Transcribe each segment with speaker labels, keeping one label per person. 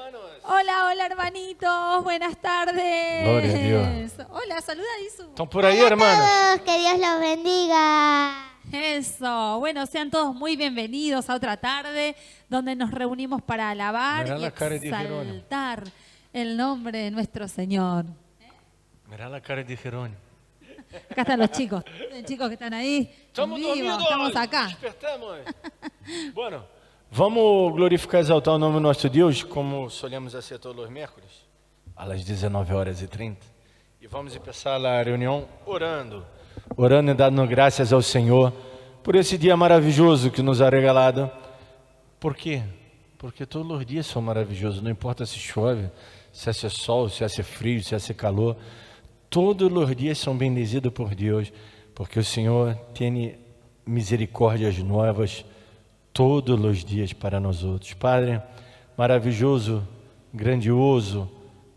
Speaker 1: hermanos.
Speaker 2: Hola, hola hermanitos, buenas tardes.
Speaker 1: Gloria a Dios.
Speaker 2: Hola, saluda Isu.
Speaker 1: ¿Están por ahí, hermanos?
Speaker 3: Todos, que Dios los bendiga.
Speaker 2: Eso, bueno, sean todos muy bienvenidos a otra tarde donde nos reunimos para alabar
Speaker 1: Mirá
Speaker 2: y
Speaker 1: la cara de Jerónimo.
Speaker 2: exaltar el nombre de nuestro Señor.
Speaker 1: Mirá la cara de Jerónimo.
Speaker 2: Acá están los chicos que están ahí.
Speaker 1: Estamos
Speaker 2: en vivo,
Speaker 1: dormidos,
Speaker 2: estamos acá.
Speaker 1: despertamos. Bueno, vamos glorificar e exaltar o nome do nosso Deus, como solemos fazer todos os miércoles, às 19h30. E vamos começar a reunião orando e dando graças ao Senhor por esse dia maravilhoso que nos ha regalado. Por quê? Porque todos os dias são maravilhosos, não importa se chove, se hace sol, se hace frio, se hace calor. Todos os dias são bendizidos por Deus, porque o Senhor tem misericórdias novas todos os dias para nós outros. Padre, maravilhoso, grandioso,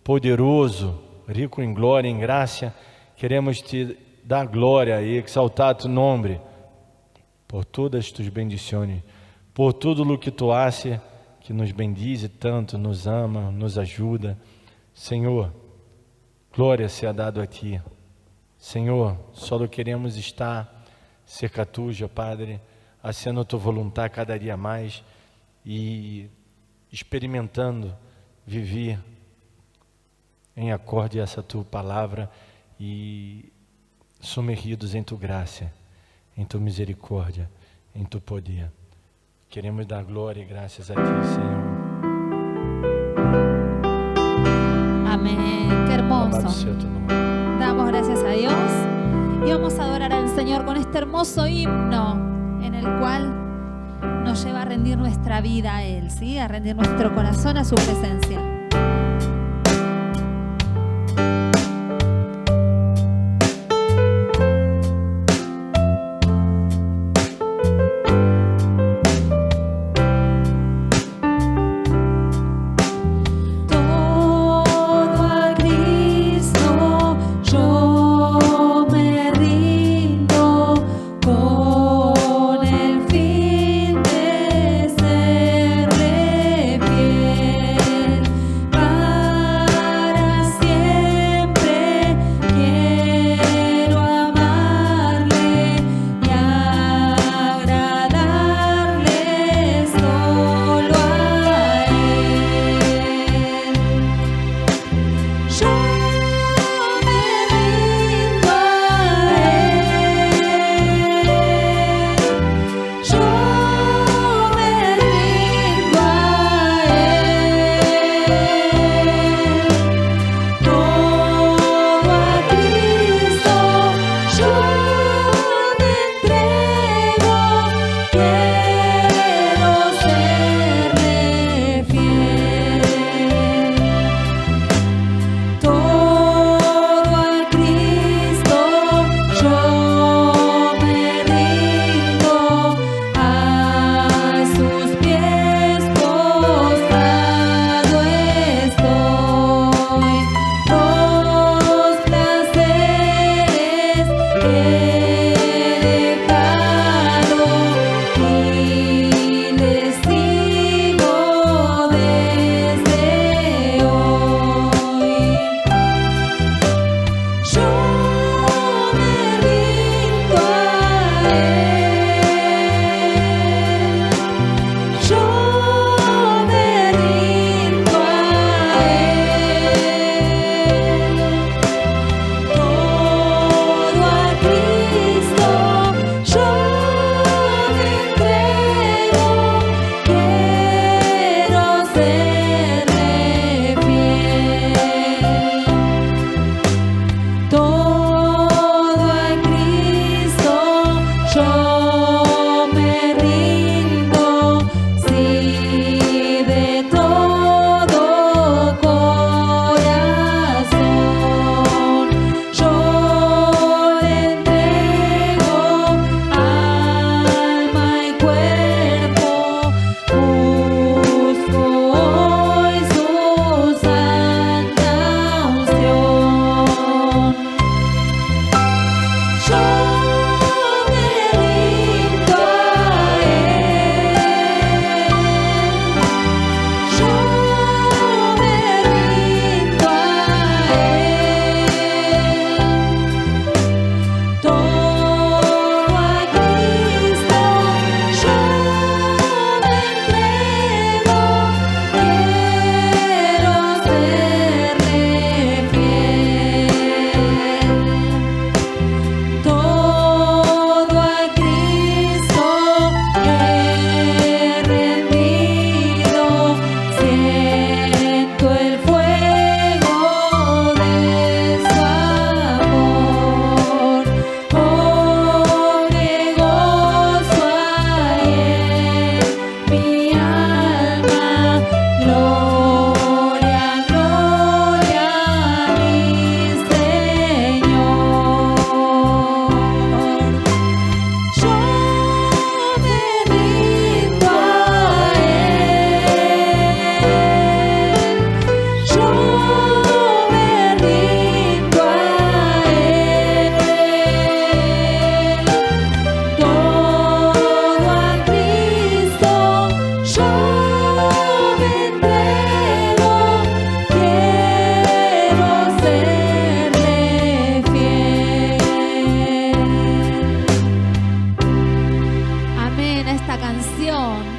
Speaker 1: poderoso, rico em glória, em graça, queremos te dar glória e exaltar tu nome por todas tus bendições, por tudo o que tu haces, que nos bendize tanto, nos ama, nos ajuda. Senhor, glória seja dado a Ti. Senhor, só queremos estar cerca Tuya, Padre, fazendo Tua vontade cada dia mais e experimentando viver em acorde a essa Tua palavra e sumergidos em Tua graça, em Tua misericórdia, em Teu poder. Queremos dar glória e graças a Ti, Senhor.
Speaker 2: Amén, qué
Speaker 1: Louvado
Speaker 2: hermoso.
Speaker 1: seja Tu nome.
Speaker 2: Damos gracias a Dios y vamos a adorar al Señor con este hermoso himno en el cual nos lleva a rendir nuestra vida a Él, ¿sí? A rendir nuestro corazón a su presencia.
Speaker 4: Fiel.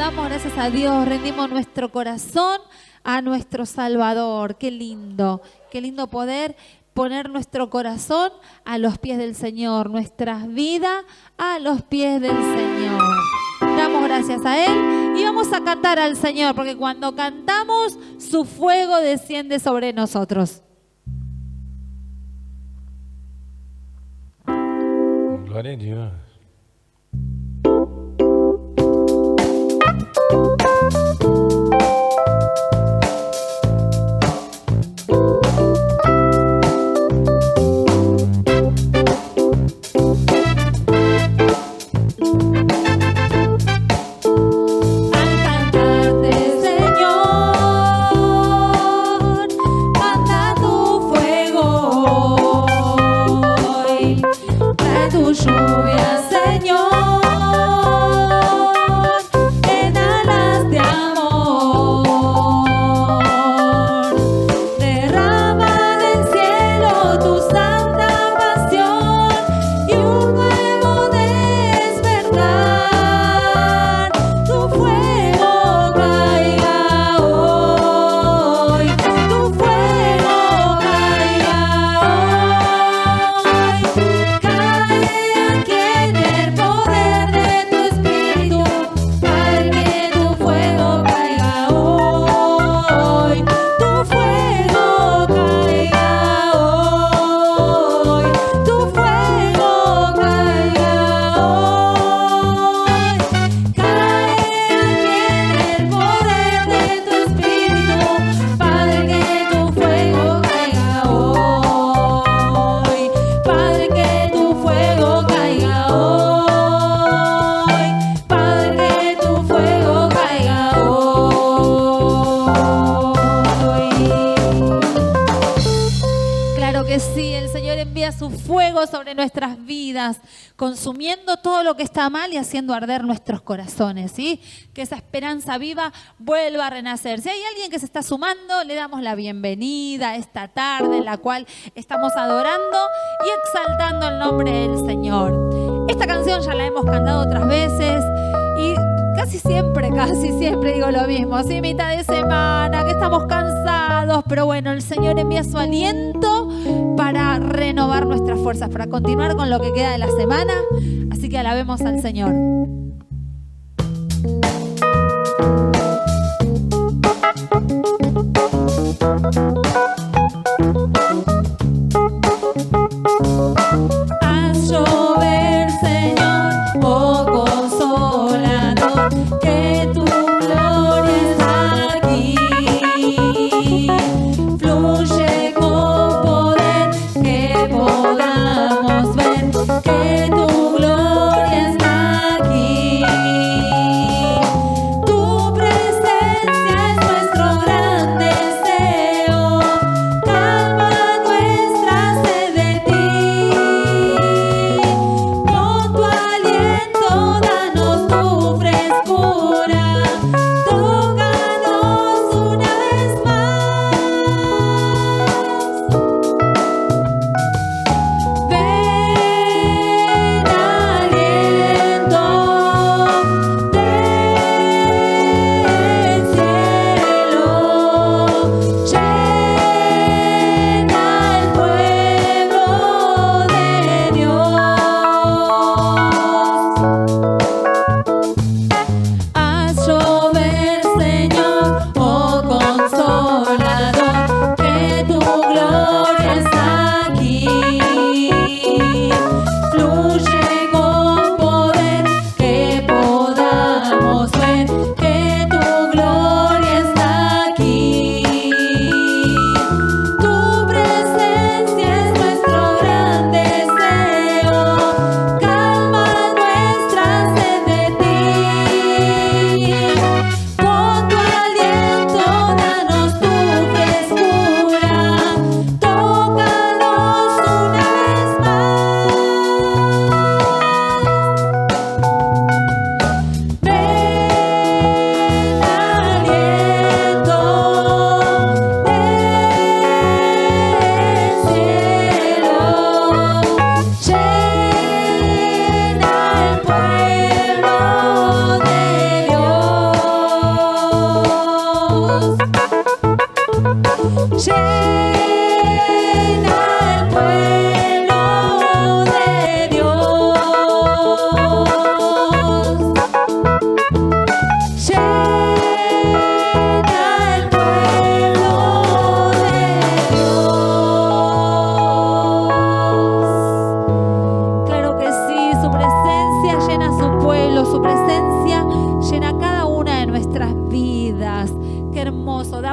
Speaker 2: damos gracias a Dios, rendimos nuestro corazón a nuestro Salvador. Qué lindo poder poner nuestro corazón a los pies del Señor, nuestras vidas a los pies del Señor. Damos gracias a Él y vamos a cantar al Señor, porque cuando cantamos, su fuego desciende sobre nosotros.
Speaker 1: Glória a Deus.
Speaker 2: Lluvia, Señor, en alas de amor. Derrama del cielo tu santa pasión y un nuevo despertar. Tu fuego caiga hoy, tu fuego caiga hoy. En el poder de tu espíritu, para que tu fuego caiga hoy, tu fuego caiga hoy, tu fuego caiga hoy. Cae aquí en el poder de tu espíritu, Padre, que tu fuego caiga hoy, Padre, que tu fuego caiga hoy, Padre, que tu fuego caiga hoy. Claro que sí, el Señor envía su fuego sobre nuestras vidas, consumiendo todo lo que está mal y haciendo arder nuestros corazones, ¿sí? Que esa esperanza viva vuelva a renacer. Si hay alguien que se está sumando, le damos la bienvenida a esta tarde en la cual estamos adorando y exaltando el nombre del Señor. Esta canción ya la hemos cantado otras veces y casi siempre digo lo mismo, ¿sí? Mitad de semana, que estamos cansados, pero bueno, el Señor envía su aliento para renovar nuestras fuerzas, para continuar con lo que queda de la semana, así que alabemos al Señor. Haz llover, Señor, oh consolador, que tu gloria está aquí. Fluye con poder, que podamos ver que tu gloria está aquí. Tu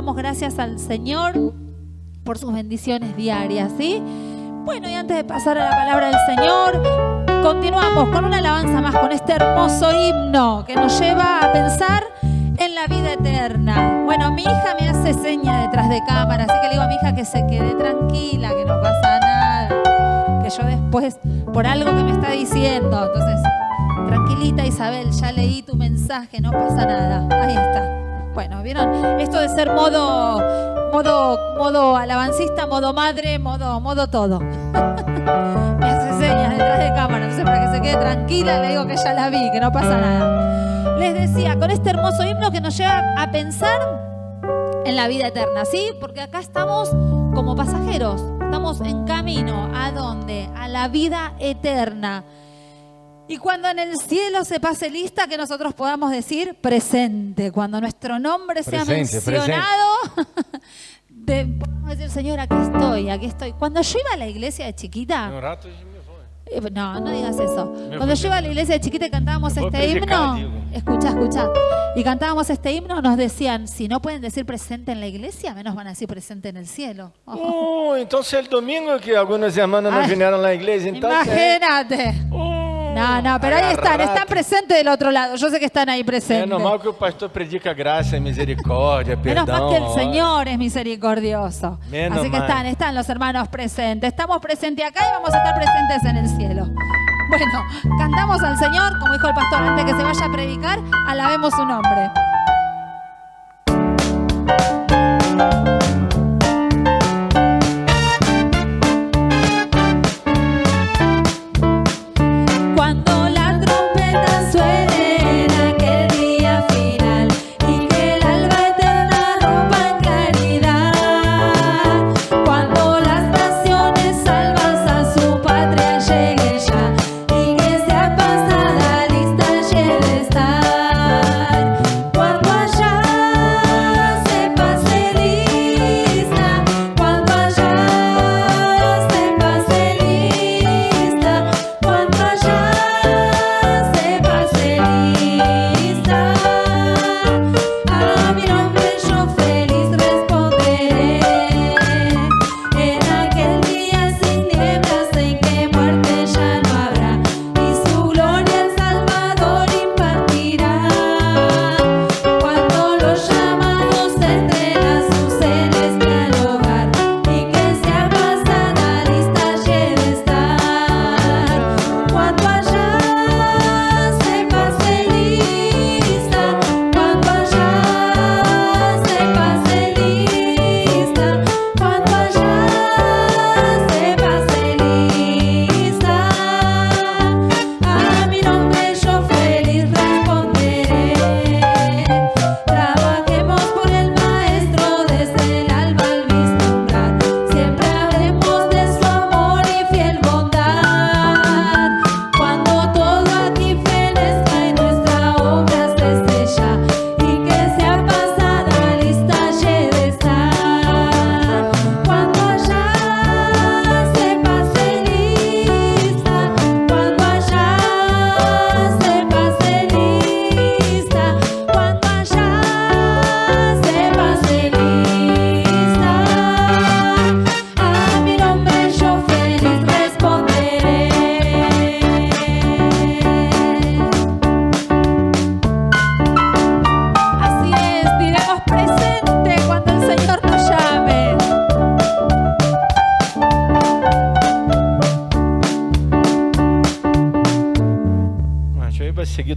Speaker 2: damos gracias al Señor por sus bendiciones diarias, ¿sí? Bueno, y antes de pasar a la palabra del Señor, continuamos con una alabanza más, con este hermoso himno que nos lleva a pensar en la vida eterna. Bueno, mi hija me hace seña detrás de cámara, así que le digo a mi hija que se quede tranquila, que no pasa nada, que yo después, por algo que me está diciendo, entonces, tranquilita Isabel, ya leí tu mensaje, no pasa nada. Ahí está. Bueno, ¿vieron? Esto de ser modo alabancista, modo madre, modo todo. Me hace señas detrás de cámara, entonces para que se quede tranquila le digo que ya la vi, que no pasa nada. Les decía, con este hermoso himno que nos lleva a pensar en la vida eterna, ¿sí? Porque acá estamos como pasajeros, estamos en camino. ¿A dónde? A la vida eterna. Y cuando en el cielo se pase lista, que nosotros podamos decir presente. Cuando nuestro nombre sea mencionado, podemos decir, Señor, aquí estoy. Cuando yo iba a la iglesia de chiquita... No digas eso. Cuando yo iba a la iglesia de chiquita y cantábamos este himno, escucha, y cantábamos este himno, nos decían, si no pueden decir presente en la iglesia, menos van a decir presente en el cielo.
Speaker 1: Entonces el domingo que algunos hermanos no vinieron a la iglesia, entonces...
Speaker 2: Imagínate. No, pero ahí están presentes del otro lado. Yo sé que están ahí presentes.
Speaker 1: Es normal que el pastor predica gracia, misericordia, perdón.
Speaker 2: Menos más que el Señor es misericordioso. Así que están los hermanos presentes. Estamos presentes acá y vamos a estar presentes en el cielo. Bueno, cantamos al Señor, como dijo el pastor antes que se vaya a predicar, alabemos su nombre.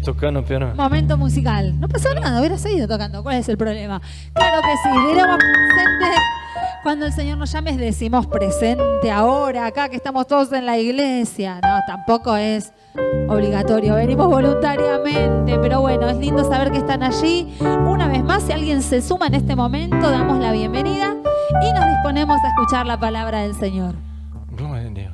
Speaker 1: Tocando, pero...
Speaker 2: Momento musical. No pasó nada, hubiera seguido tocando. ¿Cuál es el problema? Claro que sí, diremos presente. Cuando el Señor nos llame, decimos presente ahora, acá que estamos todos en la iglesia. No, tampoco es obligatorio. Venimos voluntariamente, pero bueno, es lindo saber que están allí. Una vez más, si alguien se suma en este momento, damos la bienvenida y nos disponemos a escuchar la palabra del Señor.
Speaker 1: Gloria a Dios.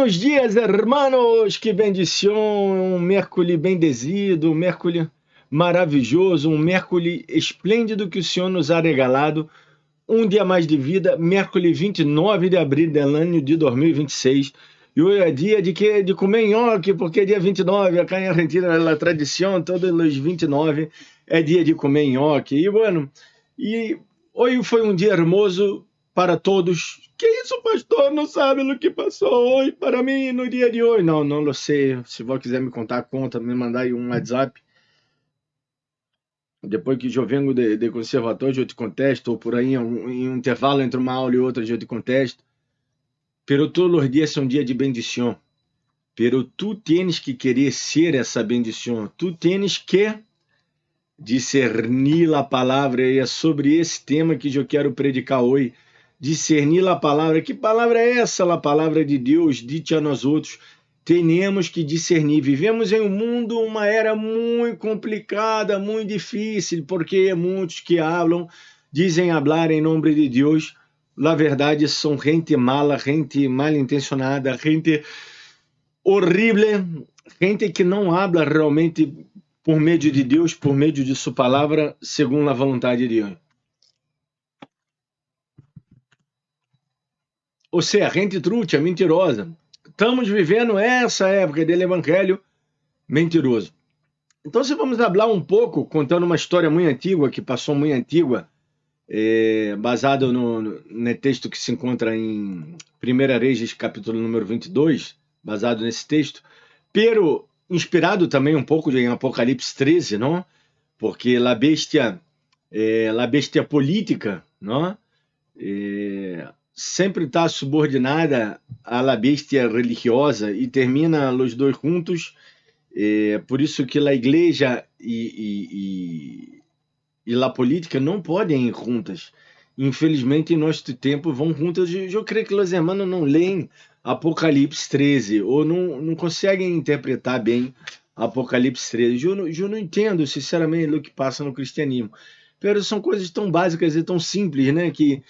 Speaker 1: Buenos dias, hermanos, que bendição, um miércoles bendecido, um miércoles maravilhoso, um miércoles esplêndido que o Senhor nos ha regalado, um dia mais de vida, miércoles 29 de abril do ano de 2026, e hoje é dia de quê? De comer nhoque, porque é dia 29, acá em Argentina, a tradição, todos os 29 é dia de comer nhoque, e bueno, e hoje foi um dia hermoso para todos. Que isso, pastor? Não sabe o que passou hoje para mim no dia de hoje? Não lo sei. Se você quiser me contar, conta, me mandar aí um WhatsApp. Depois que eu venho de conservatório, eu te contesto, ou por aí, em um intervalo entre uma aula e outra, eu te contesto. Pero todos os dias são dia de bendição. Pero tu tens que querer ser essa bendição. Tu tens que discernir a palavra. E é sobre esse tema que eu quero predicar hoje. Discernir a palavra. Que palavra é essa? A palavra de Deus, dita a nós outros. Temos que discernir. Vivemos em um mundo, uma era muito complicada, muito difícil, porque muitos que falam, dizem falar em nome de Deus. Na verdade, são gente mala, gente mal intencionada, gente horrível, gente que não habla realmente por meio de Deus, por meio de sua palavra, segundo a vontade de Deus. Ou seja, gente trucha, mentirosa. Estamos vivendo essa época do evangelho mentiroso. Então, se vamos falar um pouco, contando uma história muito antiga, que passou muito antiga, baseado no texto que se encontra em 1 Reis, capítulo número 22, baseado nesse texto, pero inspirado também um pouco em Apocalipse 13, não? Porque a bestia política, não? Sempre está subordinada à la bestia religiosa e termina os dois juntos. Por isso que a igreja e a política não podem ir juntas. Infelizmente, em nosso tempo, vão juntas. Eu creio que os irmãos não leem Apocalipse 13 ou não conseguem interpretar bem Apocalipse 13. Eu não entendo, sinceramente, o que passa no cristianismo. Mas são coisas tão básicas e tão simples, né, que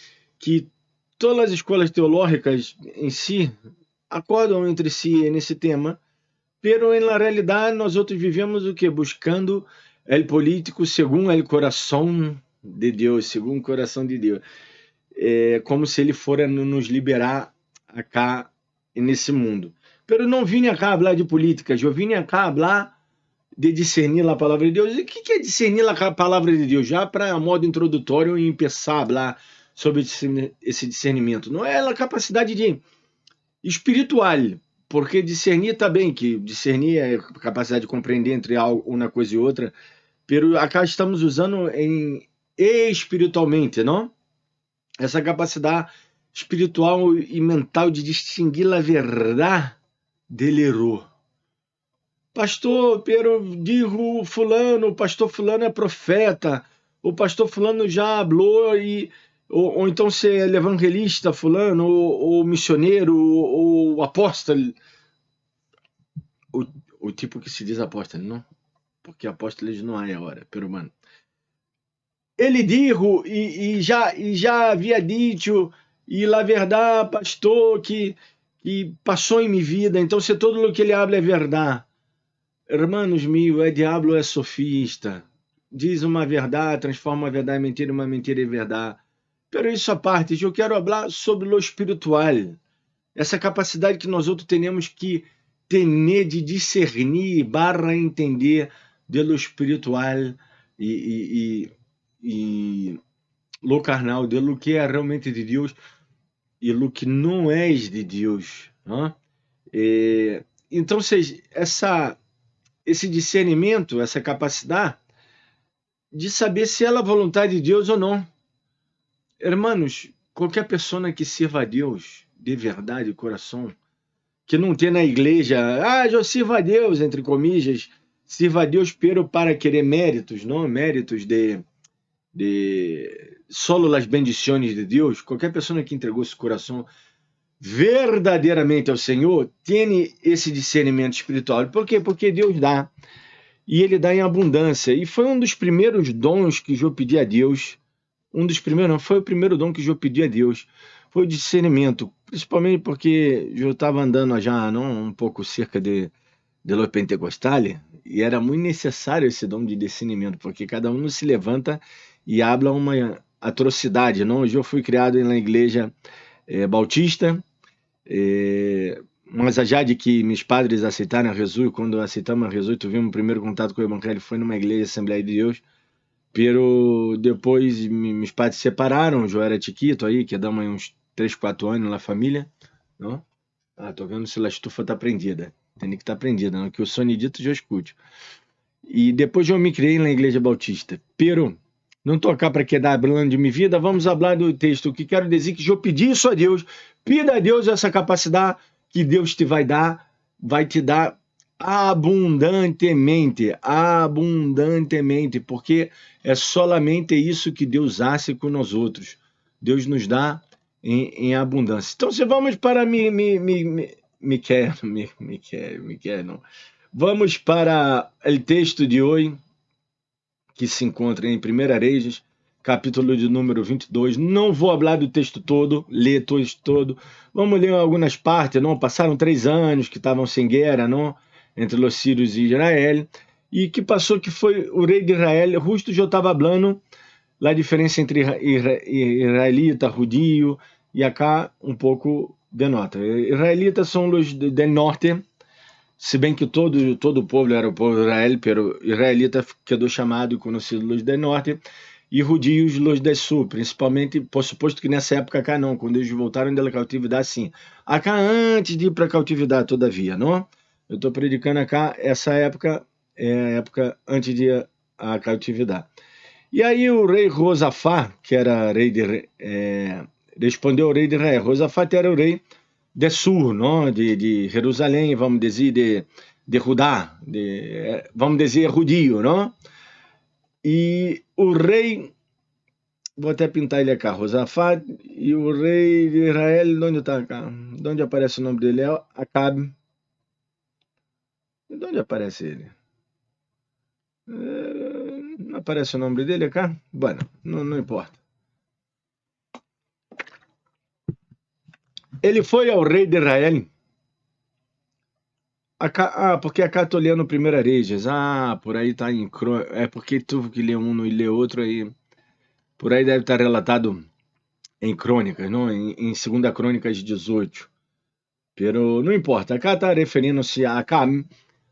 Speaker 1: todas as escolas teológicas em si acordam entre si nesse tema, pero na realidade nós outros vivemos o que? Buscando o político segundo o coração de Deus, segundo o coração de Deus. Como se ele fora nos liberar acá nesse mundo. Pero não vim acá falar de política, eu vim acá falar de discernir a palavra de Deus. E o que é discernir a palavra de Deus? Já para modo introdutório e começar a falar sobre esse discernimento. Não é a capacidade espiritual, porque discernir está bem, que discernir é a capacidade de compreender entre uma coisa e outra, pero acá estamos usando espiritualmente, não? Essa capacidade espiritual e mental de distinguir a verdade del erro. Pastor, pero digo fulano, o pastor fulano é profeta, o pastor fulano já falou ou então ser evangelista fulano, ou missioneiro, ou apóstolo, o tipo que se diz apóstolo, não? Porque apóstolos não há agora, pero mano. Ele dijo e já havia dito, e a verdade, pastor, que passou em minha vida, então se todo o que ele habla é verdade. Hermanos meus, o diabo é sofista, diz uma verdade, transforma uma verdade em mentira, uma mentira em verdade. Pero isso à parte, eu quero falar sobre o espiritual, essa capacidade que nós outros temos que ter de discernir / entender do espiritual e lo carnal, do que é realmente de Deus e lo que não é de Deus. Não? Então, esse discernimento, essa capacidade de saber se é a vontade de Deus ou não. Hermanos, qualquer pessoa que sirva a Deus de verdade, coração, que não tem na igreja, eu sirvo a Deus, entre comillas, sirva a Deus pero para querer méritos, não méritos de solo as bendições de Deus. Qualquer pessoa que entregou seu coração verdadeiramente ao Senhor tem esse discernimento espiritual. Por quê? Porque Deus dá, e Ele dá em abundância. E foi um dos primeiros dons que eu pedi a Deus. Foi o primeiro dom que eu pedi a Deus. Foi o discernimento.
Speaker 4: principalmente porque eu estava andando já não, um pouco cerca de los pentecostales e era muito necessário esse dom de discernimento, porque cada um se levanta e habla uma atrocidade. Não? Hoje eu fui criado na igreja bautista, mas já de que meus padres aceitaram Jesus, quando aceitamos Jesus, tivemos o primeiro contato com o evangelho, foi numa igreja Assembleia de Deus, pero depois meus pais se separaram, eu era chiquito aí, que damos uns 3, 4 anos na família, não? Tô vendo se a estufa tá prendida. Tem que estar prendida, não? Que o sonidito já escute. E depois eu me criei na igreja bautista. Pero, não tô cá para quedar falando de minha vida, vamos falar do texto. O que quero dizer que eu pedi isso a Deus, pida a Deus essa capacidade que Deus te vai te dar abundantemente, porque é solamente isso que Deus hace com nós outros. Deus nos dá em abundância. Então, se vamos para não. Vamos para o texto de hoje, que se encontra em 1 Reis, capítulo de número 22. Não vou falar do texto todo, ler o texto todo. Vamos ler algumas partes, não? Passaram 3 anos que estavam sem guerra, não? Entre os sírios e Israel. E que passou que foi o rei de Israel, justo já estava falando a diferença entre israelita, judio, e acá um pouco denota. Israelitas são os do norte, se bem que todo o povo era o povo de Israel, pero israelita quedou chamado e conhecido os do norte, e judios os do sul, principalmente, por suposto que nessa época acá não, quando eles voltaram da cautividade, sim. Acá antes de ir para a cautividade, todavia, não? Eu estou predicando acá, essa época é a época antes de ir à cautividade. E aí o rei Josafá, que era rei de... respondeu ao rei de Israel. Josafá era o rei de Sur, não? De Jerusalém, vamos dizer, de Judá, vamos dizer, judio, não? E o rei, vou até pintar ele aqui, Josafá, e o rei de Israel, onde está cá? De onde aparece o nome dele? É Acabe. De onde aparece ele? Não aparece o nome dele aqui? Bueno, não importa. Ele foi ao rei de Israel. Porque acá estou lendo 1 Reis. Por aí está em... É porque tu que lê um e lê outro aí. Por aí deve estar relatado em Crônicas, não? Em 2 Crônicas 18. Pero não importa. Acá está referindo-se a Acabe.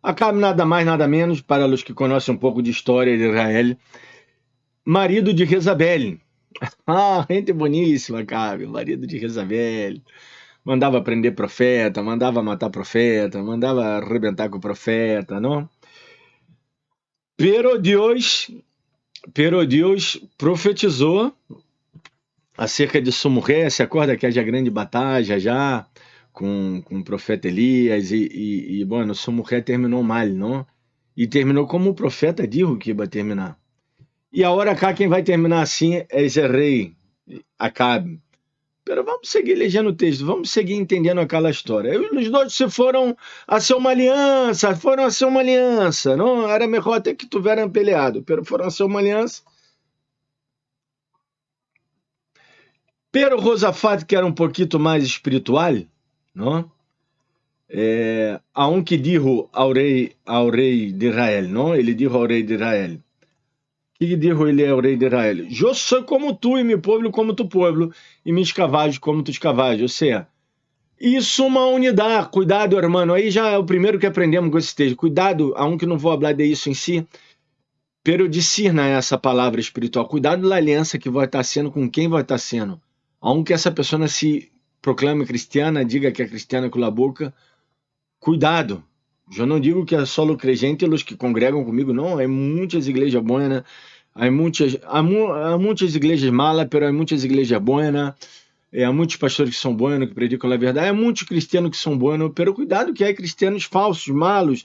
Speaker 4: Acabe nada mais, nada menos, para os que conhecem um pouco de história de Israel, marido de Jezabel. Gente boníssima, Acabe, marido de Jezabel. Mandava prender profeta, mandava matar profeta, mandava arrebentar com o profeta, não? Pero Deus profetizou acerca de sua mulher. Se acorda que haja grande batalha já com o profeta Elias bueno, sua mulher terminou mal, não? E terminou como o profeta disse que ia terminar. E agora cá quem vai terminar assim é esse rei Acabe. Pero vamos seguir lendo o texto, vamos seguir entendendo aquela história. Os dois se foram a ser uma aliança, não? Era melhor até que tiveram peleado, pero foram a ser uma aliança. Pero Josafá, que era um pouquinho mais espiritual, não? Aunque dijo ao rei de Israel, não? Ele disse ao rei de Israel. Que disse ele ao rei de Israel? Eu sou como tu, e meu povo como tu povo, e meus cavalos como tus cavalos. Ou seja, isso é uma unidade. Cuidado, irmão. Aí já é o primeiro que aprendemos com esse texto. Cuidado, aunque não vou falar de isso em si, pero discerna essa palavra espiritual. Cuidado da aliança que vai estar sendo com quem vai estar sendo. Aunque essa pessoa se proclame cristiana, diga que é cristiana com a boca, cuidado. Eu não digo que é só os crentes os que congregam comigo, não. Há muitas igrejas boas, há muitas igrejas malas, mas há muitas igrejas boas. Há muitos pastores que são bons, que predicam a verdade. Há muitos cristianos que são bons, pero cuidado que há cristianos falsos, malos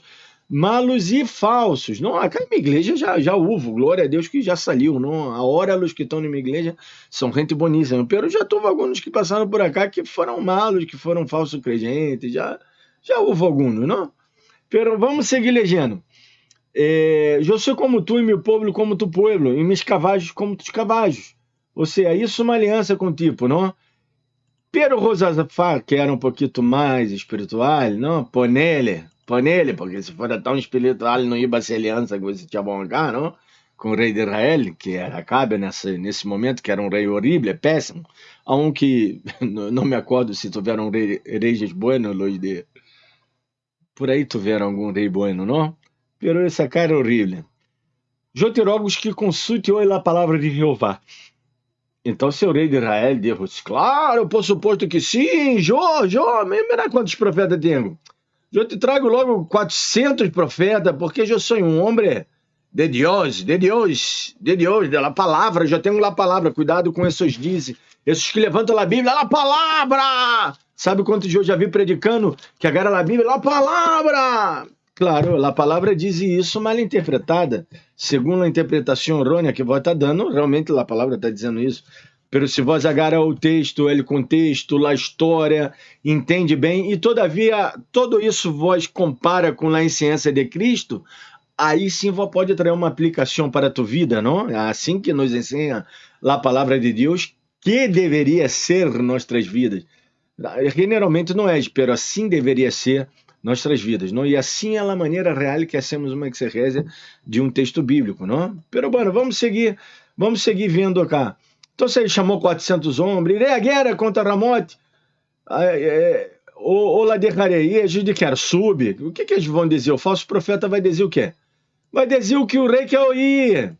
Speaker 4: e falsos. Não, aqui na minha igreja já houve, glória a Deus que já saiu, não. A hora os que estão na minha igreja são gente boníssima, pero já houve alguns que passaram por cá que foram malos, que foram falsos crentes, já houve alguns, não? Pero vamos seguir lendo. Eu sou como tu, e meu povo como tu povo, e meus cavalos como tus cavalos. Ou seja, isso é uma aliança contigo, não? Pero Josafá, que era um pouquinho mais espiritual, não? Ponele, porque se for tão espiritual não ia ser aliança com esse chabão cá, não? Com o rei de Israel, que era Acabe nesse momento, que era um rei horrível, péssimo. Há um que, não me acordo se tiveram reis buenos, los de... Por aí tiveram algum rei bueno, não? Pero esse cara era horrível. Eu te rogo que consulte hoje a palavra de Jeová. Então, seu rei de Israel disse, claro, por suposto que sim, Jô, mira quantos profetas tenho. Eu te trago logo 400 profetas, porque eu sou um homem de Deus, da palavra, já tenho a palavra, cuidado com esses dizem, esses que levantam a Bíblia, a palavra! Sabe quantos eu já vi predicando que agarra a Bíblia, a palavra! Claro, a palavra diz isso mal interpretada, segundo a interpretação errônea que vós está dando, realmente a palavra está dizendo isso, pero se vós agarra o texto, o contexto, a história, entende bem, e todavia, tudo isso vós compara com a ciência de Cristo, aí sim vós pode trazer uma aplicação para a tua vida, não? É assim que nos ensina a palavra de Deus, que deveria ser nossas vidas. Generalmente não é, pero assim deveria ser nossas vidas, não? E assim é a maneira real que hacemos uma exegese de um texto bíblico, não? Pero bueno, vamos seguir vendo acá. Então, ele chamou 400 homens, irei a guerra contra Ramote, ou lá derrarei, eles disseram, sube. O que eles vão dizer? O falso profeta vai dizer o quê? Vai dizer o que o rei quer ouvir.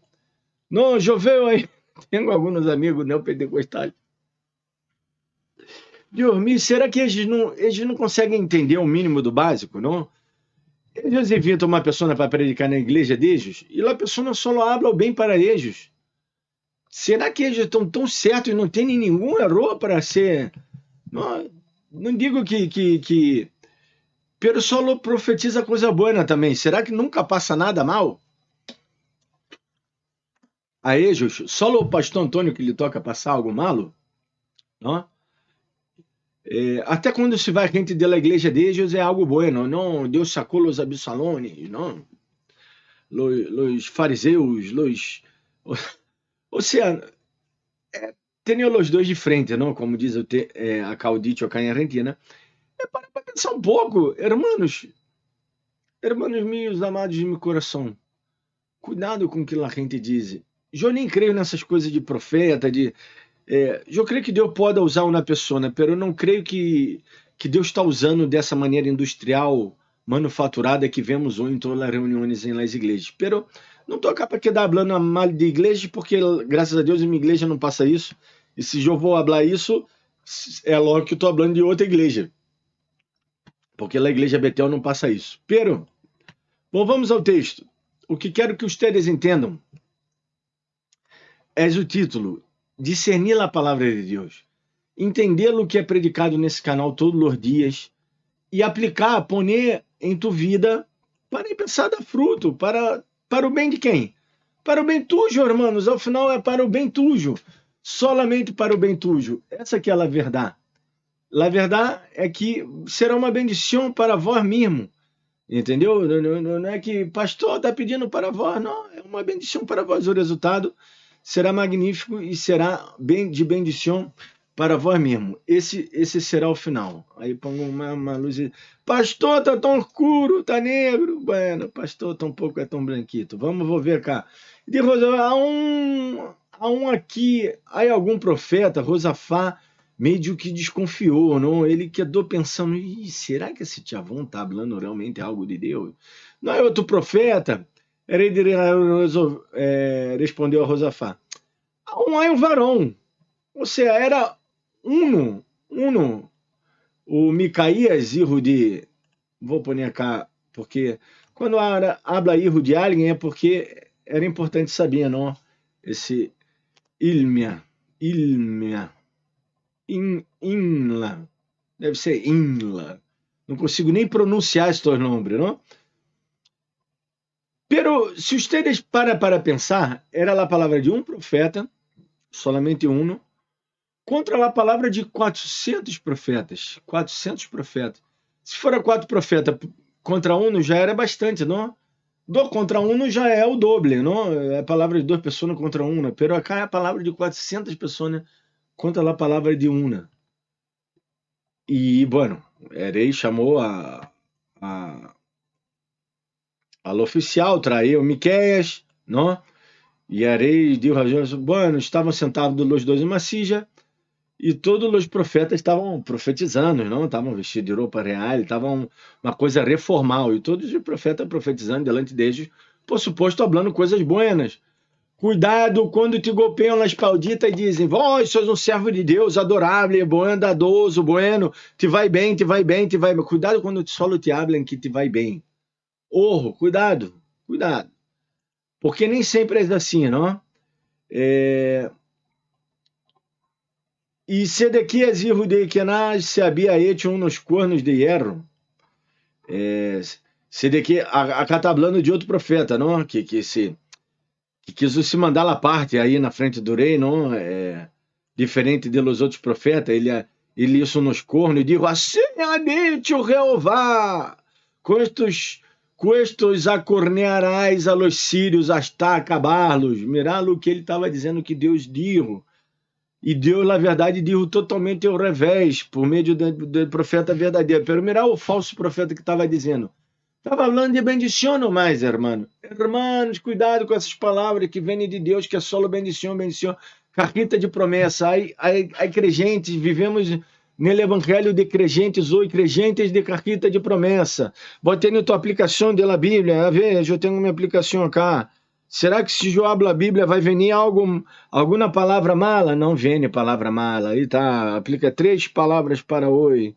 Speaker 4: Não, choveu aí. Tenho alguns amigos neopentecostais. Dormir, será que eles não conseguem entender o mínimo do básico, não? Eles invitam uma pessoa para predicar na igreja deles e a pessoa só habla o bem para eles. Será que eles estão tão certos e não tem nenhum erro para ser... Não digo que... Pero só profetiza coisa boa também. Será que nunca passa nada mal? A eles, só o pastor Antônio que lhe toca passar algo malo? Não? Até quando se vai gente da igreja de ellos é algo bueno, não? Deus sacou os abissalones, não? Os fariseus, ou seja, tem os dois de frente, não? Como diz a Caudito acá em Argentina. Para pensar um pouco, hermanos meus amados de meu coração, cuidado com o que a gente diz. Eu nem creio nessas coisas de profeta, eu creio que Deus pode usar uma pessoa, mas eu não creio que Deus está usando dessa maneira industrial, manufaturada que vemos hoje em todas as reuniões nas igrejas. Pero não estou acá para quedar falando mal de igreja, porque graças a Deus em minha igreja não passa isso. E se eu vou falar isso, é logo que estou falando de outra igreja. Porque a igreja Betel não passa isso. Pero, bom, vamos ao texto. O que quero que vocês entendam é o título, discernir a palavra de Deus, entender o que é predicado nesse canal todos os dias e aplicar, poner em tua vida para pensar dar fruto, para o bem de quem? Para o bem tuyo, hermanos, ao final é para o bem tuyo, solamente para o bem tuyo. Essa que é a verdade. A verdade é que será uma bendição para vós mesmo, entendeu? Não é que pastor está pedindo para vós, não, é uma bendição para vós, o resultado será magnífico e será de bendição para vós mesmo. Esse será o final. Aí pongo uma luz e... Pastor, está tão escuro, está negro. Bueno, pastor, tampouco é tão branquito. Vamos ver cá. De há um aqui, há algum profeta, Josafá, meio que desconfiou, não? Ele quedou pensando, será que esse Tchavão está falando realmente algo de Deus? Não é outro profeta? Respondeu a Josafá. Há um varão, ou seja, era uno, o Micaías, filho de... Vou pôr cá, porque quando habla filho de alguém é porque era importante saber, não? Esse Ilmia, Inla, deve ser Inla. Não consigo nem pronunciar esses nomes, não? Pero, se vocês para pensar, era a palavra de um profeta, solamente um, contra a palavra de 400 profetas. 400 profetas. Se for 4 profetas contra um, já era bastante, não? 2 contra 1 já é o doble, não? É a palavra de 2 pessoas contra 1, pero acá é a palavra de 400 pessoas contra a palavra de 1. E, bueno, el rei chamou al oficial, traiu Miqueias, não? E el rei disse a Jonas, bueno, estavam sentados os dois em uma silla, e todos os profetas estavam profetizando, não? Estavam vestidos de roupa real, estavam uma coisa reformal, e todos os profetas profetizando delante deles, por suposto, falando coisas buenas. Cuidado quando te golpeiam na espaldita e dizem, vós sois um servo de Deus, adorável, bondadoso, bueno, te vai bem, te vai bem, te vai bem. Cuidado quando solo te hablam que te vai bem. Orro, cuidado, cuidado. Porque nem sempre é assim, não? E Sedequias, hijo de Kenaz, se havia hecho unos cornos de hierro. Sedequias, acá está falando de outro profeta, não? Que quis se mandar à parte aí na frente do rei, não? Diferente dos outros profetas, ele hizo nos cornos e disse, assim ha dicho Jeová, questos acornearás a los sírios hasta acabá-los. Mirá o que ele estava dizendo que Deus disse. E Deus, na verdade, disse totalmente ao revés, por meio do profeta verdadeiro. Pero mirá o falso profeta que estava dizendo. Estava falando de bendição não mais, hermano. Hermanos, cuidado com essas palavras que vêm de Deus, que é só bendição, bendição. Carrita de promessa. Aí crentes, vivemos no evangelho de crentes ou crentes de carrita de promessa. Botei na tua aplicação da Bíblia. A ver, eu tenho minha aplicação aqui. Será que se eu abro a Bíblia vai vir alguma palavra mala? Não vem palavra mala. Aí tá, aplica 3 palavras para hoje.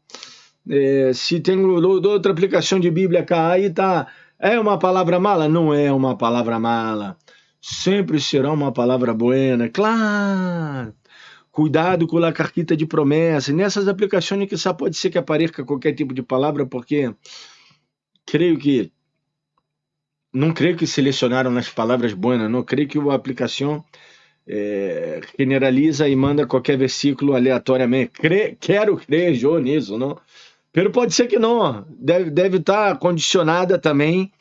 Speaker 4: Se tem outra aplicação de Bíblia cá, aí tá, é uma palavra mala? Não é uma palavra mala. Sempre será uma palavra buena, claro. Cuidado com a carquita de promessa. Nessas aplicações que só pode ser que apareça qualquer tipo de palavra, porque não creio que selecionaram as palavras buenas, não creio que a aplicação generaliza e manda qualquer versículo aleatoriamente. Quero crer eu nisso, não? Pero pode ser que não. Deve estar condicionada também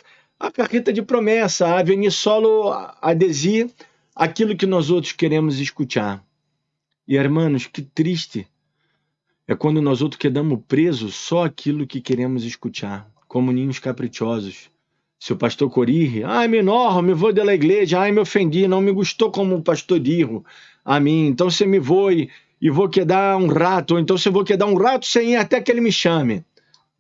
Speaker 4: a carreta de promessa, a venir solo a dizer aquilo que nós outros queremos escutar. E, hermanos, que triste é quando nós outros quedamos presos só aquilo que queremos escutar, como ninhos caprichosos. Se o pastor corrige, me vou da igreja, me ofendi, não me gostou como o pastor dijo a mim, então você me voe e vou quedar um rato, ou então se eu vou quedar um rato sem ir até que ele me chame.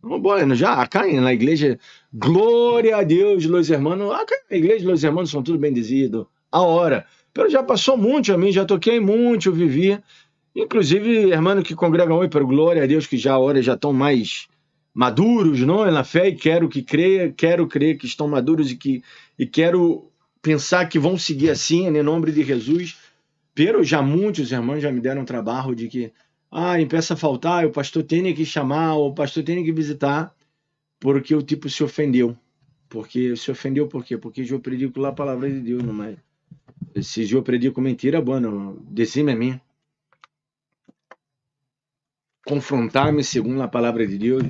Speaker 4: Bueno, já acá na igreja, glória a Deus, los hermanos, acá na igreja, los hermanos são tudo bendizidos, a hora. Pero já passou muito a mim, já toquei muito, vivi. Inclusive, hermano que congregam hoje, pero glória a Deus, que já a hora já estão mais maduros, não, na fé, e quero crer que estão maduros e quero pensar que vão seguir assim, em nome de Jesus. Pero já muitos irmãos já me deram trabalho de que, empeça a faltar, o pastor tem que chamar, o pastor tem que visitar, porque o tipo se ofendeu. Porque se ofendeu por quê? Porque eu predico lá a palavra de Deus, não é? Se eu predico mentira, bueno, decime a mim. Confrontar-me segundo a palavra de Deus.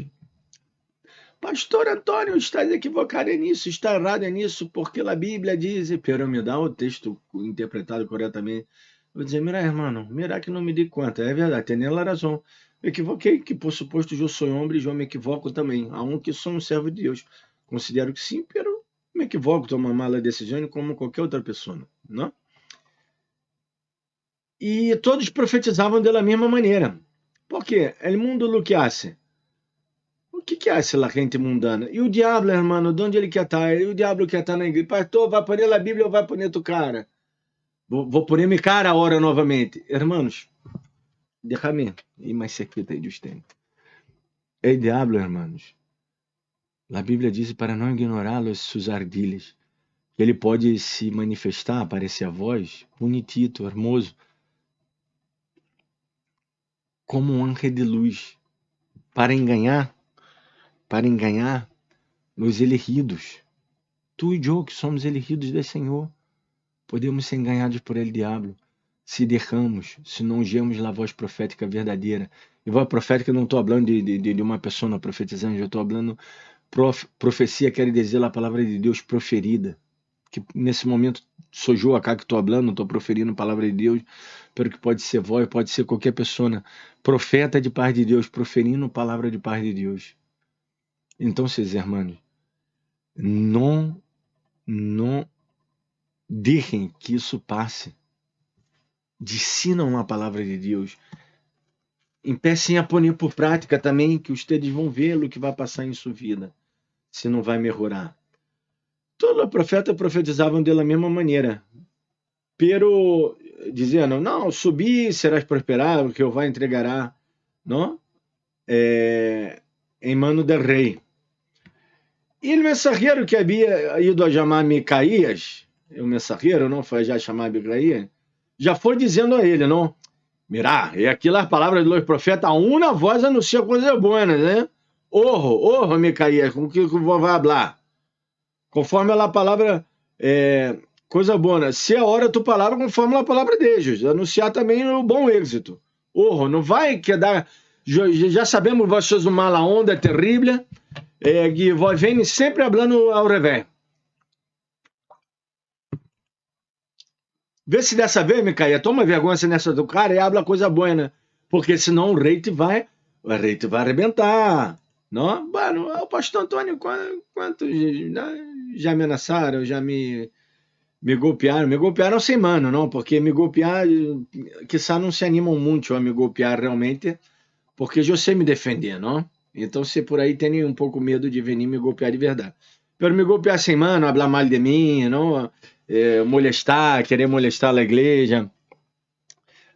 Speaker 4: Pastor Antônio, está equivocado nisso, está errado nisso, porque a Bíblia diz, pero me dá o texto interpretado corretamente. Vou dizer, mira, irmão, mira que não me di conta, é verdade, tem a razão. Me equivoquei, que por suposto eu sou homem e eu me equivoco também, aunque sou um servo de Deus. Considero que sim, pero me equivoco, tomo uma mala decisão como qualquer outra pessoa, não? E todos profetizavam da mesma maneira. Por quê? O mundo lo que hace. O que hace a gente mundana? E o diabo, irmão, de onde ele quer estar? E o diabo quer estar na igreja. Pastor, vai pôr a Bíblia ou vai pôr tu cara? Vou pôr minha cara agora novamente. Hermanos, déjame ir mais cerquita aí de usted. El diabo, hermanos, a Bíblia diz para não ignorá-los sus ardilhas. Que ele pode se manifestar, aparecer a voz, bonitito, hermoso, como um anjo de luz, para enganar os elegidos. Tu e eu, que somos elegidos do Senhor, podemos ser enganados por ele, diabo, se derramos, se não ungemos a voz profética verdadeira. E voz profética, não estou falando de uma pessoa profetizando, eu estou falando profecia, quer dizer a palavra de Deus proferida. que nesse momento sou eu acá que estou falando, não estou proferindo palavra de Deus, pero que pode ser voz, pode ser qualquer pessoa, profeta de paz de Deus, proferindo palavra de paz de Deus. Então, irmãos, não deixem que isso passe. Discinam a palavra de Deus. Empecem a pôr por prática também, que vocês vão ver o que vai passar em sua vida, se não vai melhorar. Todos os profetas profetizavam da mesma maneira, pero dizendo, não, subi, serás prosperado, que Jeová entregará, não? Em mano del rei. E o mensageiro que havia ido a chamar Micaías, o mensageiro, não foi já chamar Micaías, já foi dizendo a ele, não? Mirá, é aqui as palavras dos profetas, a uma voz anuncia coisas boas, né? Orro, Micaías, com que vou falar? Conforme a palavra, coisa boa. Se a hora tu palavra, conforme a palavra deles, anunciar também o bom êxito. Orro, não vai quedar, já sabemos vocês uma mala onda terrível, que vem sempre falando ao revés. Vê se dessa vez, Micaías, toma vergonha nessa do cara e habla coisa boa, né? Porque senão o rei te vai arrebentar. Não? Bueno, o pastor Antônio, quantos já me ameaçaram, já me golpearam sem mano, não? Porque me golpear, quizá não se animam muito a me golpear realmente, porque eu sei me defender, não? Então, se por aí tem um pouco medo de vir me golpear de verdade. Pero me golpear sem mano, falar mal de mim, não? Querer molestar a igreja,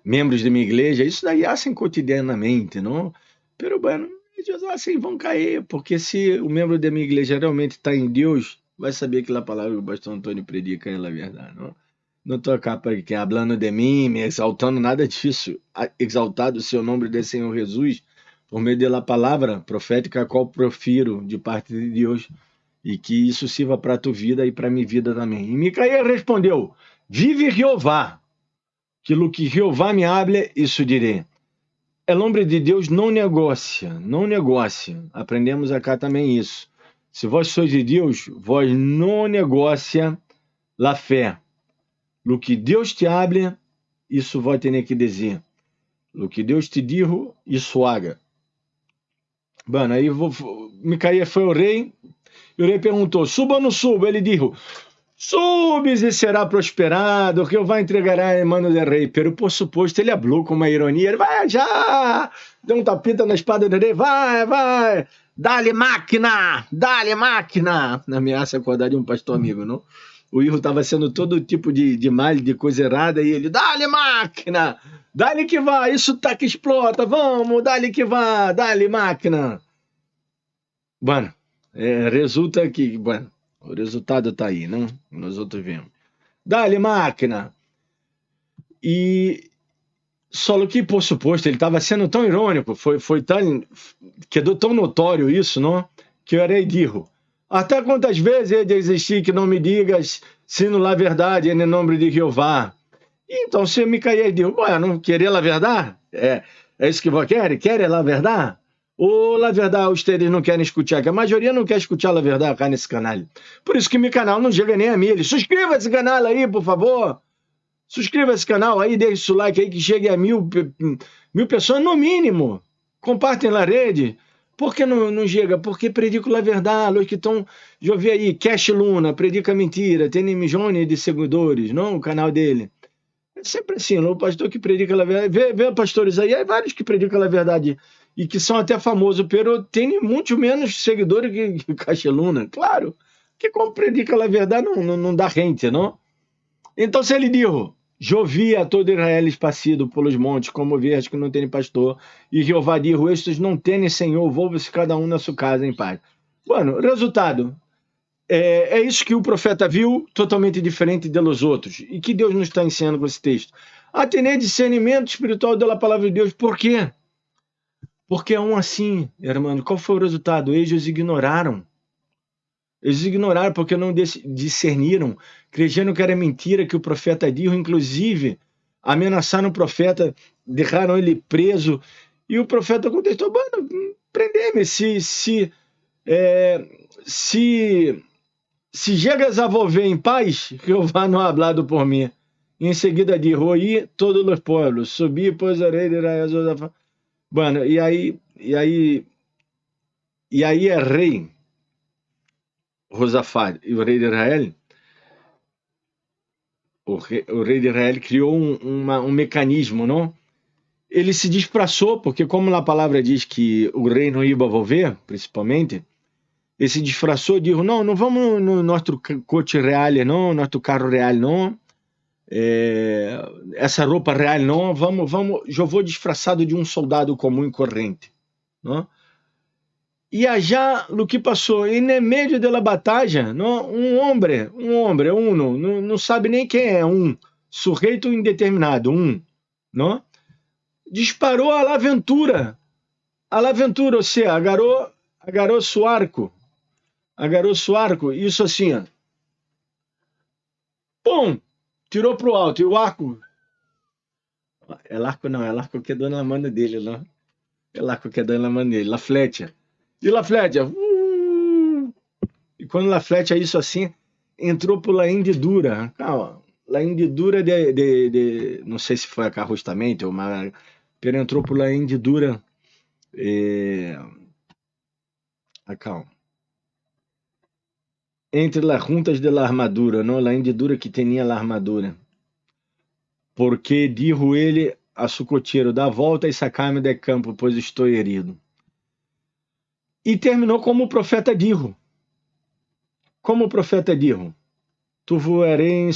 Speaker 4: membros de minha igreja, isso daí hacen cotidianamente, não? Pero, bueno, eles assim vão cair, porque se o membro da minha igreja realmente está em Deus, vai saber que a palavra que o pastor Antônio predica é a verdade, não? Não estou acá para quem falando de mim, me exaltando, nada disso. Exaltado o seu nome de Senhor Jesus, por meio da palavra profética, a qual profiro de parte de Deus, e que isso sirva para a tua vida e para a minha vida também. E Micaías respondeu, vive Jeová, que o que Jeová me hable, isso direi. O homem de Deus não negocia. Aprendemos acá também isso. Se vós sois de Deus, vós não negocia a fé. O que Deus te hable, isso vai ter que dizer. O que Deus te dijo, isso haga. Bueno, aí Micaías foi ao rei, e o rei perguntou, suba ou não suba? Ele disse, subes e será prosperado, que eu vai entregará em mano do rei. Pero, por suposto, ele falou com uma ironia, ele vai já, deu um tapita na espada do rei, vai, dá-lhe máquina, na ameaça acordar de um pastor amigo, não? O Irro estava sendo todo tipo de mal, de coisa errada, e ele, dá-lhe máquina, dá-lhe que vai, isso tá que explota, vamos, dá-lhe que vai, dá-lhe máquina. Bueno, resulta que, bueno, o resultado está aí, não? Nós outros vemos. Dá-lhe máquina. E só que, por suposto, ele estava sendo tão irônico, quedou tão notório isso, não? Que o rei disse, até quantas vezes he de existir que não me digas, sino a verdade em nome de Jeová. E então, se Micaías disse, não querer a verdade? É isso que você quer? Quer a verdade? Ou a verdade vocês não querem escutar? Que a maioria não quer escutar a verdade cá nesse canal. Por isso que meu canal não chega nem a mil. Suscreva esse canal aí, por favor. Suscreva esse canal aí, deixe o like aí que chegue a mil pessoas no mínimo. Compartilhem na rede. Por que não chega? Porque predico a verdade. Os que estão... Já vi aí, Cash Luna, predica mentira. Tem milhões de seguidores, não? O canal dele. É sempre assim, o pastor que predica a verdade. Vê pastores aí, vários que predicam a verdade. E que são até famosos, pero tem muito menos seguidores que Cacheluna, claro, que como predica a verdade não dá gente, não? Então se ele dijo, eu vi a todo Israel esparcido pelos montes, como ovelhas que não têm pastor, e Jeová dijo, estes não têm senhor, volve-se cada um na sua casa em paz. Bueno, resultado, é isso que o profeta viu, totalmente diferente dos outros. E que Deus nos está ensinando com esse texto? A ter discernimento espiritual da palavra de Deus, por quê? Porque assim, irmão, qual foi o resultado? Eles ignoraram. Eles ignoraram porque não discerniram, crendo que era mentira que o profeta disse, inclusive ameaçaram o profeta, deixaram ele preso, e o profeta contestou, prender-me, se si llegas a volver en paz, Jehová no ha hablado por mí. Y enseguida dijo, oí todos los pueblos, subí pues a rey de Israel. Bueno, e aí é rei Josafá e o rei de Israel, o rei de Israel criou um mecanismo, não? Ele se disfarçou, porque como a palavra diz que o rei não ia volver, principalmente, ele se disfarçou e disse, não vamos no nosso coche real, não, nosso carro real, não, essa roupa real, não, vamos, eu vou disfarçado de um soldado comum e corrente, não? E allá, o que passou, e no meio da batalha, não, um homem, não sabe nem quem é, sujeito indeterminado, não? Disparou a la aventura, ou seja, agarrou seu arco, isso assim, ó. Pum, tirou pro alto, e o arco, é arco que dá na mão dele, não? É arco que dá na mão dele, la flecha. E la flecha, e quando la flecha isso assim, entrou por la hendidura, calma, la hendidura de não sei se foi acarrostamento, mas entrou por la hendidura, calma, entre las juntas de la armadura, não, la hendidura que tinha la armadura, porque dijo ele a su cocheiro, dá a volta e sacar-me de campo, pois estou herido. E terminou como o profeta dijo. Como o profeta dijo. Tu voarei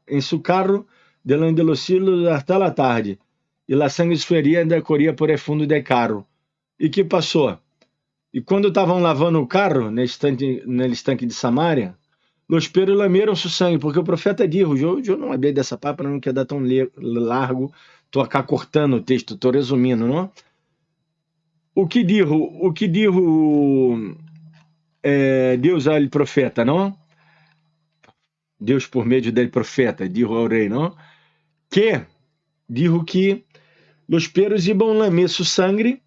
Speaker 4: em su carro delante de los cielos hasta la tarde. E la sangue esfreia decorria por el fundo de carro. E que passou? E quando estavam lavando o carro, no estanque de Samaria, los peros lameram su sangue, porque o profeta dijo, eu não abri dessa parte para não quedar tão largo, estou acá cortando o texto, estou resumindo, não? O que dijo Deus ao profeta, não? Deus por meio do profeta, dijo ao rei, não? Que dijo que os peros iam lamer su sangue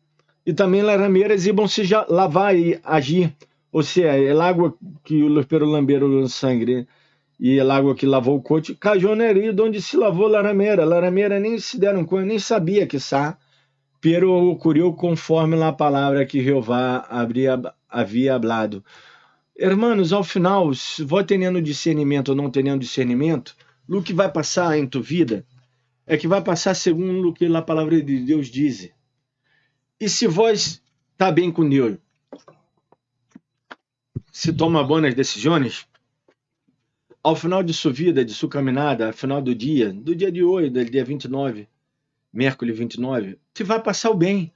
Speaker 4: e também as rameiras iam se lavar e agir. Ou seja, a água que os peros lamberam o sangue e a água que lavou o coche caiu na herida onde se lavou a rameira. A rameira nem se deram conta, nem sabia que pero ocorreu conforme a palavra que Jeová havia hablado. Hermanos, ao final, se vós tendo discernimento ou não tendo discernimento, o que vai passar em tu vida é que vai passar segundo o que a palavra de Deus diz. E se vós está bem com Deus, se toma boas decisões, ao final de sua vida, de sua caminhada, ao final do dia de hoje, do dia 29, Miércoles 29, te vai passar o bem.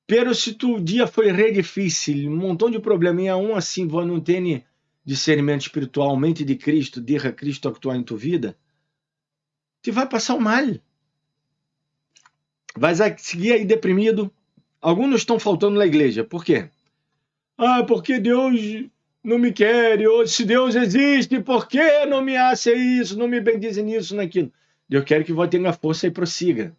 Speaker 4: Pero se tu dia foi re difícil, um montão de problemas, e aún assim vós não tem discernimento espiritual, mente de Cristo, deixa Cristo actuar em tu vida, te vai passar o mal. Vai seguir aí deprimido. Alguns estão faltando na igreja. Por quê? Porque Deus não me quer. Ou se Deus existe, por que não me hace isso, não me bendize nisso, naquilo? Deus quer que você tenha força e prossiga.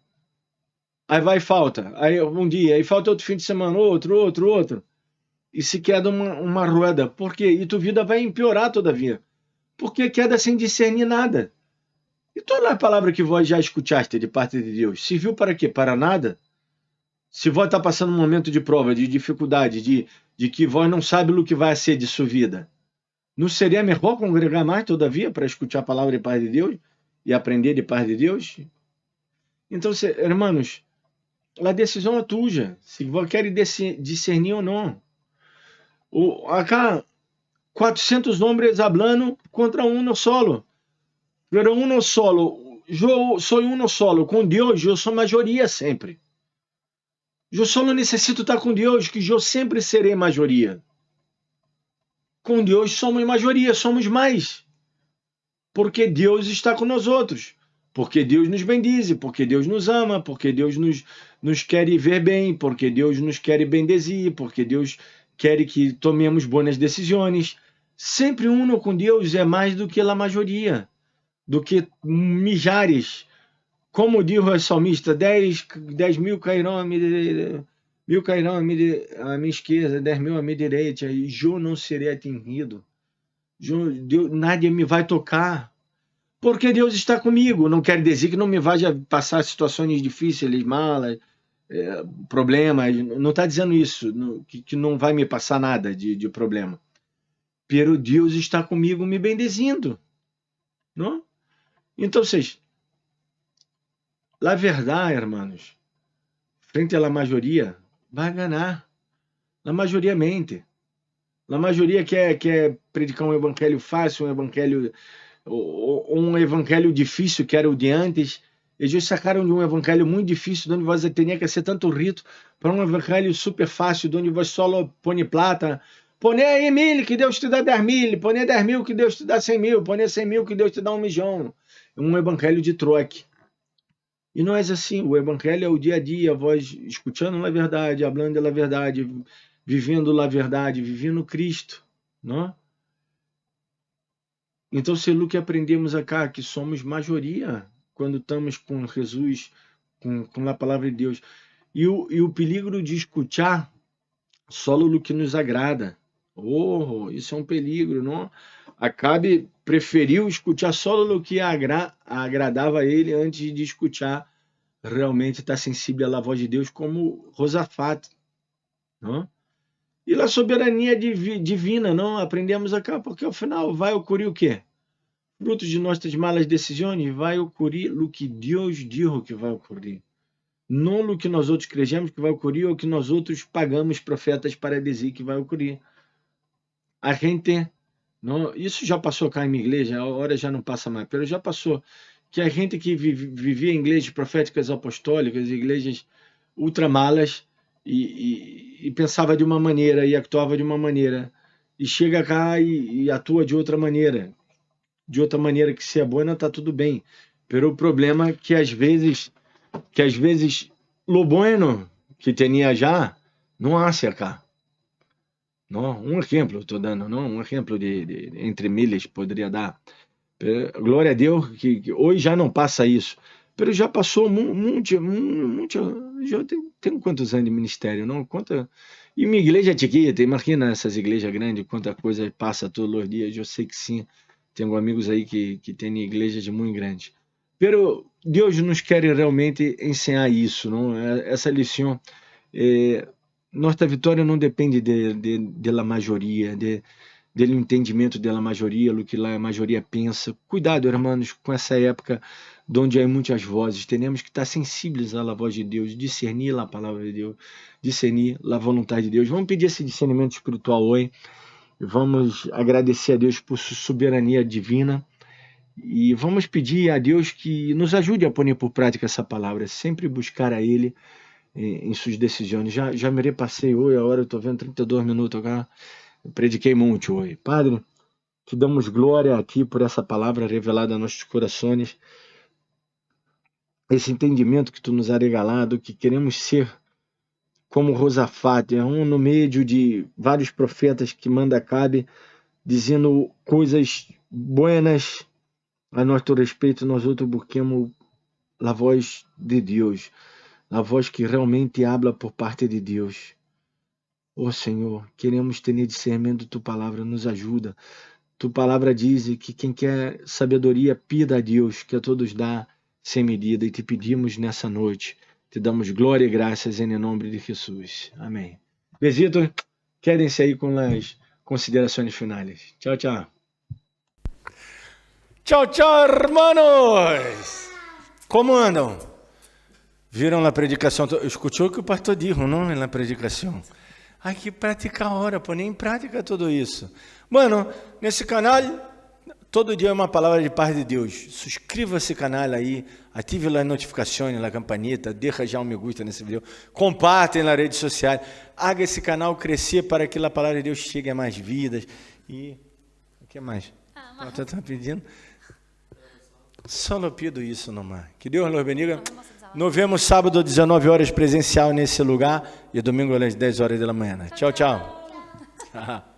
Speaker 4: Aí vai e falta. Aí um dia, aí falta outro fim de semana, outro. E se queda uma roda. Por quê? E tua vida vai empeorar todavia. Porque queda sem discernir nada. E toda a palavra que vós já escutaste de parte de Deus, serviu para quê? Para nada? Se vós está passando um momento de prova, de dificuldade, de que vós não sabe o que vai ser de sua vida, não seria melhor congregar mais todavia para escutar a palavra de parte de Deus? E aprender de parte de Deus? Então, irmãos, a decisão é tua, se você quer discernir ou não. Acá, 400 homens hablando contra um solo. Pero um solo, eu sou um solo, com Deus eu sou maioria sempre. Eu só não necessito estar com Deus, que eu sempre serei maioria. Com Deus somos maioria, somos mais. Porque Deus está com nós outros, porque Deus nos bendize, porque Deus nos ama, porque Deus nos quer ver bem, porque Deus nos quer bendezer, porque Deus quer que tomemos boas decisões. Sempre uno com Deus é mais do que a maioria, do que milhares. Como diz o salmista, 10 mil cairão à minha esquerda, 10 mil à minha direita, e eu não serei atingido. Nada me vai tocar. Porque Deus está comigo. Não quer dizer que não me vá passar situações difíceis, malas, problemas. Não está dizendo isso, que não vai me passar nada de problema. Pero Deus está comigo me bendecindo. Não? Então, a verdade, irmãos, frente à maioria, vai ganhar. A maioria mente. A maioria quer predicar um evangelho fácil, um evangelho difícil, que era o de antes. Eles sacaram de um evangelho muito difícil, onde você tinha que ser tanto rito, para um evangelho super fácil, onde você só põe plata. Põe aí 1.000, que Deus te dá 10.000. Põe 10.000, que Deus te dá 100.000. Põe 100.000, que Deus te dá 1 milhão. Um evangelho de troque. E não é assim. O evangelho é o dia a dia, vós escutando a verdade, falando a verdade, vivendo a verdade, vivendo Cristo. Não? Então, se o que aprendemos acá, que somos maioria, quando estamos com Jesus, com a palavra de Deus. E o perigo de escutar só o que nos agrada. Isso é um perigo, não? Acabe preferiu escutar só o que agradava a ele antes de escutar realmente estar sensível à voz de Deus, como Josafate, não? E a soberania divina, não? Aprendemos acá, porque ao final vai ocorrer o quê? Fruto de nossas malas decisões, vai ocorrer o que Deus disse que vai ocorrer. Não o que nós outros cremos que vai ocorrer, ou que nós outros pagamos profetas para dizer que vai ocorrer. A gente, não, isso já passou cá em minha igreja, a hora já não passa mais, mas já passou, que a gente que vivia em igrejas proféticas apostólicas, igrejas ultramalas, e pensava de uma maneira, e actuava de uma maneira, e chega cá e atua de outra maneira que se é boa, não está tudo bem. Pero o problema é que às vezes lo bueno que tinha já, não hace acá. Não, um exemplo estou dando, não, um exemplo de entre milhas poderia dar. Glória a Deus que hoje já não passa isso. Pero já passou muito, já tem quantos anos de ministério, não? E minha igreja é chiquita, imagina essas igrejas grandes, quanta coisa passa todos os dias, eu sei que sim. Tenho amigos aí que têm igrejas muito grandes. Pero Deus nos quer realmente ensinar isso, não? Essa lição. Nossa vitória não depende da maioria, do entendimento da maioria, do que a maioria pensa. Cuidado, irmãos, com essa época onde há muitas vozes. Temos que estar sensíveis à voz de Deus, discernir a palavra de Deus, discernir a vontade de Deus. Vamos pedir esse discernimento espiritual hoje. Vamos agradecer a Deus por sua soberania divina e vamos pedir a Deus que nos ajude a pôr por prática essa palavra, sempre buscar a Ele em suas decisões. Já me repassei hoje, a hora eu estou vendo 32 minutos agora, eu prediquei muito hoje. Padre, te damos glória a Ti por essa palavra revelada a nossos corações, esse entendimento que Tu nos has regalado, que queremos ser como Josafate, no meio de vários profetas que manda cabe, dizendo coisas buenas a nosso respeito, nós outros busquemos a voz de Deus, a voz que realmente habla por parte de Deus. Senhor, queremos ter discernimento de Tu palavra, nos ajuda. Tu palavra diz que quem quer sabedoria, pida a Deus, que a todos dá sem medida, e te pedimos nessa noite. Te damos glória e graças em nome de Jesus. Amém. Besitos, quedem-se aí com as considerações finais. Tchau, tchau.
Speaker 1: Tchau, tchau, hermanos! Como andam? Viram a predicação? Escutou o que o pastor disse, não? Na predicação. Hay que praticar ahora, poner em prática tudo isso. Bueno, nesse canal, todo dia é uma palavra de paz de Deus. Suscreva-se canal aí, ative as notificações, a campanita, deixa já um me gusta nesse vídeo, compartilhem nas redes sociais, haga esse canal crescer para que a palavra de Deus chegue a mais vidas. E o que mais? Você está pedindo? Só eu pido isso, nomás. Que Deus nos bendiga. Nos vemos sábado às 19 horas presencial nesse lugar e domingo às 10 horas da manhã. Tchau, tchau.